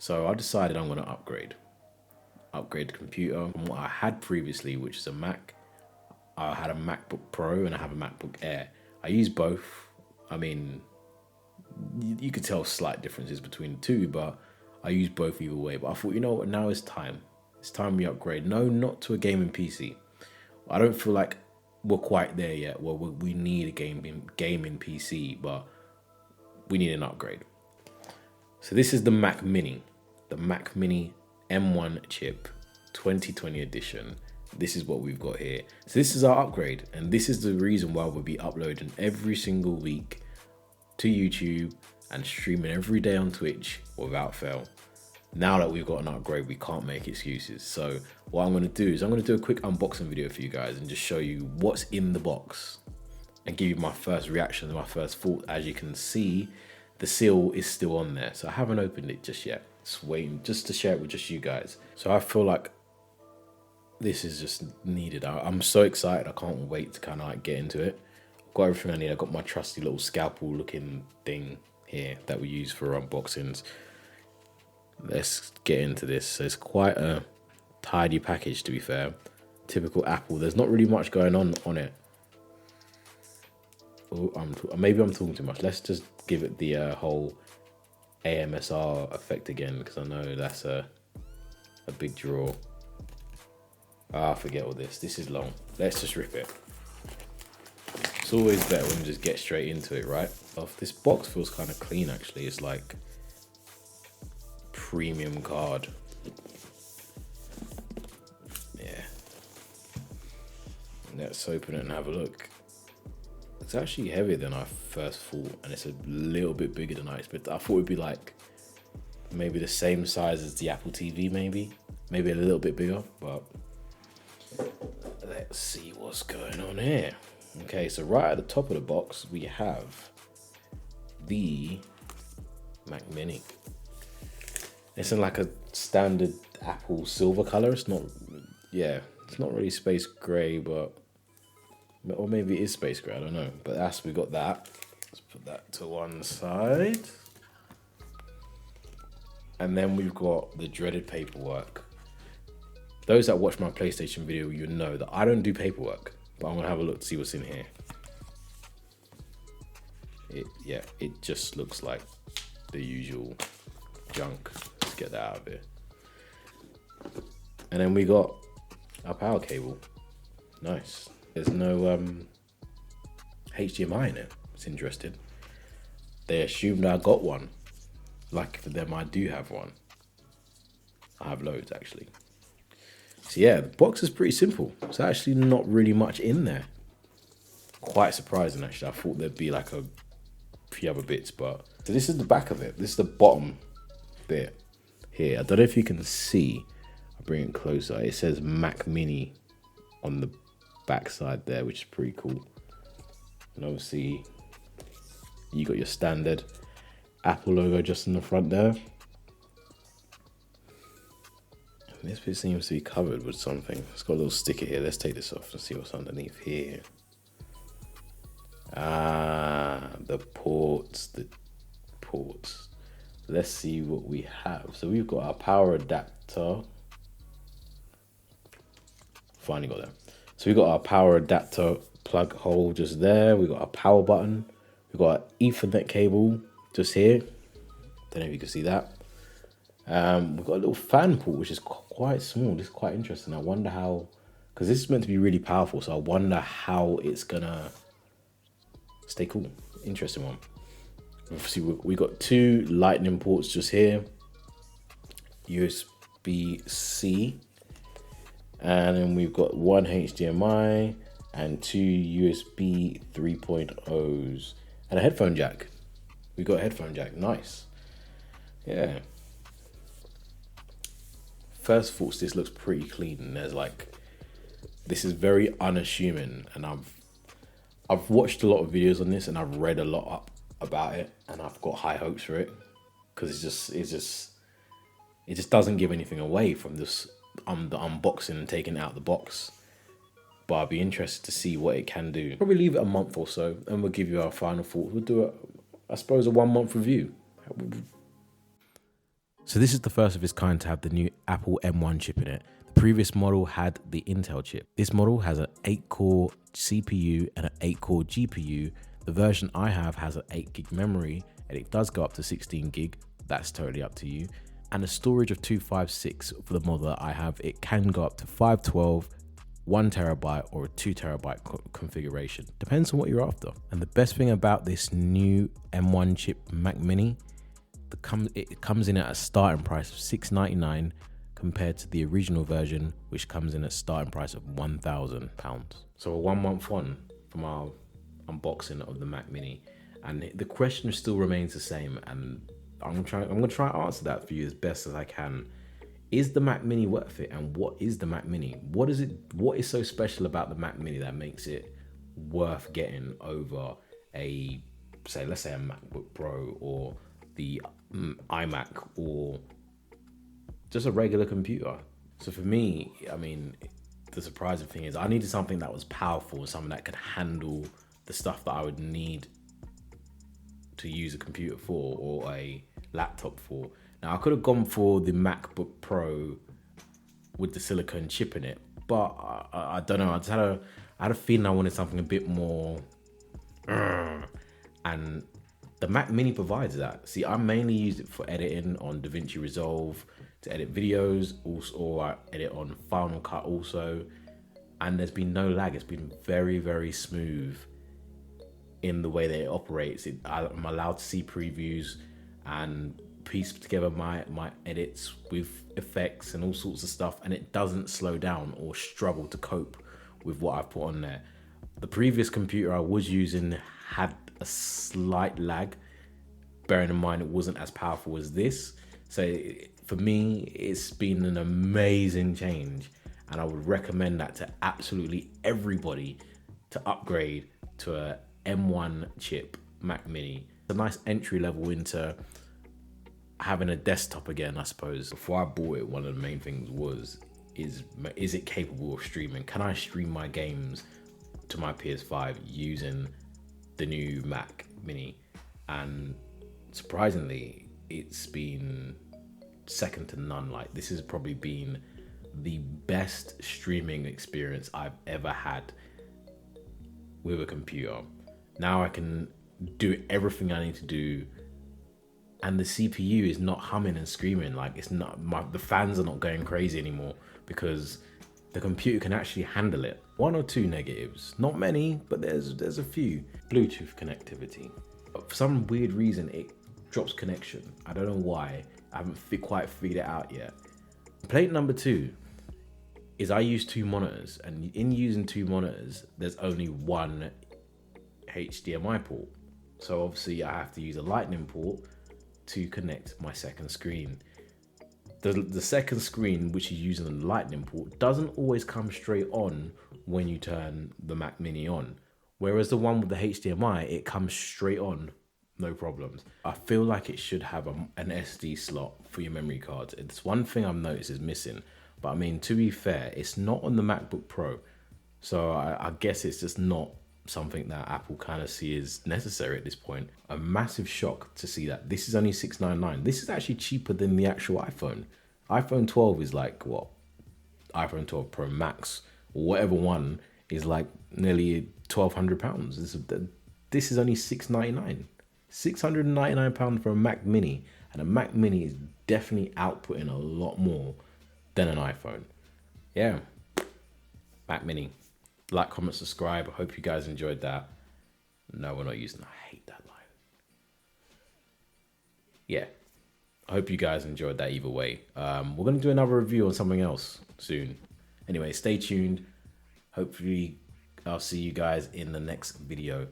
So I decided I'm gonna upgrade the computer from what I had previously, which is a Mac. I had a MacBook Pro and I have a MacBook Air. I use both. I mean, you could tell slight differences between the two, but I use both either way. But I thought, you know what, now it's time. It's time we upgrade. No, not to a gaming PC. I don't feel like we're quite there yet. Well, we need a gaming PC, but we need an upgrade. So this is the Mac Mini, M1 chip, 2020 edition. This is what we've got here. So this is our upgrade, and this is the reason why we'll be uploading every single week to YouTube and streaming every day on Twitch without fail. Now that we've got an upgrade, we can't make excuses. So what I'm gonna do is I'm gonna do a quick unboxing video for you guys and just show you what's in the box and give you my first reaction and my first thought. As you can see, the seal is still on there. So I haven't opened it just yet. Just waiting just to share it with just you guys. So I feel like this is just needed. I'm so excited. I can't wait to kind of like get into it. I've got everything I need. I've got my trusty little scalpel looking thing here that we use for unboxings. Let's get into this. So it's quite a tidy package, to be fair. Typical Apple. There's not really much going on it. Oh, maybe I'm talking too much. Let's just give it the whole AMSR effect again, because I know that's a big draw. Forget all this. This is long. Let's just rip it. It's always better when you just get straight into it, right? This box feels kind of clean, actually. It's like premium card. Yeah. Let's open it and have a look. It's actually heavier than I first thought, and it's a little bit bigger than I expected. I thought it'd be like maybe the same size as the Apple TV, maybe a little bit bigger, but let's see what's going on here. Okay, so right at the top of the box, we have the Mac Mini. It's in like a standard Apple silver color. It's not really space gray, or maybe it is space gray, I don't know. But we got that. Let's put that to one side. And then we've got the dreaded paperwork. Those that watch my PlayStation video, you know that I don't do paperwork, but I'm gonna have a look to see what's in here. It just looks like the usual junk. Let's get that out of here. And then we got our power cable. Nice. There's no HDMI in it. It's interesting. They assumed I got one. Lucky for them, I do have one. I have loads, actually. So yeah, the box is pretty simple. It's actually not really much in there. Quite surprising, actually. I thought there'd be like a few other bits, but... So this is the back of it. This is the bottom bit here. I don't know if you can see. I'll bring it closer. It says Mac Mini on the back side there, which is pretty cool. And obviously, you got your standard Apple logo just in the front there. This bit seems to be covered with something. It's got a little sticker here. Let's take this off and see what's underneath here. The ports. Let's see what we have. So we've got our power adapter. Finally got that. So we've got our power adapter plug hole just there. We've got our power button. We've got our Ethernet cable just here. Don't know if you can see that. We've got a little fan port, which is quite small. This is quite interesting. I wonder how, because this is meant to be really powerful, so I wonder how it's gonna stay cool. Interesting one. Obviously, we got two lightning ports just here. USB-C. And then we've got one HDMI and two USB 3.0s and a headphone jack. We got a headphone jack. Nice. Yeah. First thoughts, this looks pretty clean. And there's like, this is very unassuming, and I've watched a lot of videos on this and I've read a lot up about it, and I've got high hopes for it because it just doesn't give anything away from this the unboxing and taking it out the box. But I'll be interested to see what it can do. Probably leave it a month or so and we'll give you our final thoughts. We'll do I suppose a 1 month review. So this is the first of its kind to have the new Apple M1 chip in it. The previous model had the Intel chip. This model has an 8-core CPU and an 8-core GPU. The version I have has an 8 gig memory, and it does go up to 16 gig. That's totally up to you. And a storage of 256 for the model that I have. It can go up to 512, 1 terabyte or a 2 terabyte configuration. Depends on what you're after. And the best thing about this new M1 chip Mac Mini, it comes in at a starting price of $699 compared to the original version, which comes in at a starting price of £1,000. So a 1 month one from our unboxing of the Mac Mini. And the question still remains the same, and I'm gonna try to answer that for you as best as I can. Is the Mac Mini worth it? And what is the Mac Mini? What is so special about the Mac Mini that makes it worth getting over let's say a MacBook Pro or the iMac or just a regular computer? So for me, I mean, the surprising thing is I needed something that was powerful, something that could handle the stuff that I would need to use a computer for or a laptop for. Now I could have gone for the MacBook Pro with the silicone chip in it, but I don't know. I had a feeling I wanted something a bit more, and the Mac Mini provides that. See, I mainly used it for editing on DaVinci Resolve to edit videos, also, or I edit on Final Cut also, and there's been no lag. It's been very, very smooth in the way that it operates. I'm allowed to see previews and piece together my edits with effects and all sorts of stuff, and it doesn't slow down or struggle to cope with what I've put on there. The previous computer I was using had a slight lag, bearing in mind it wasn't as powerful as this. So for me, it's been an amazing change, and I would recommend that to absolutely everybody to upgrade to a M1 chip Mac Mini. It's a nice entry level into having a desktop again, I suppose. Before I bought it, one of the main things was, is it capable of streaming? Can I stream my games to my PS5 using the new Mac Mini? And surprisingly, it's been second to none. Like, this has probably been the best streaming experience I've ever had with a computer. Now I can do everything I need to do, and the CPU is not humming and screaming. Like, it's not, the fans are not going crazy anymore because the computer can actually handle it. One or two negatives, not many, but there's a few. Bluetooth connectivity. For some weird reason, it drops connection. I don't know why. I haven't quite figured it out yet. Complaint number 2 is I use 2 monitors, and in using 2 monitors, there's only one HDMI port. So obviously I have to use a lightning port to connect my second screen. The second screen, which is using the lightning port, doesn't always come straight on when you turn the Mac Mini on. Whereas the one with the HDMI, it comes straight on, no problems. I feel like it should have an SD slot for your memory cards. It's one thing I've noticed is missing. But I mean, to be fair, it's not on the MacBook Pro. So I guess it's just not something that Apple kind of see as necessary at this point. A massive shock to see that this is only $699. This is actually cheaper than the actual iPhone. iPhone 12 is like what? iPhone 12 Pro Max or whatever one is like nearly £1,200. This is only $699. £699 for a Mac Mini, and a Mac Mini is definitely outputting a lot more than an iPhone. Yeah, Mac Mini. Like, comment, subscribe. I hope you guys enjoyed that. No, we're not using that. I hate that line. Yeah, I hope you guys enjoyed that either way. We're going to do another review on something else soon. Anyway, stay tuned. Hopefully, I'll see you guys in the next video.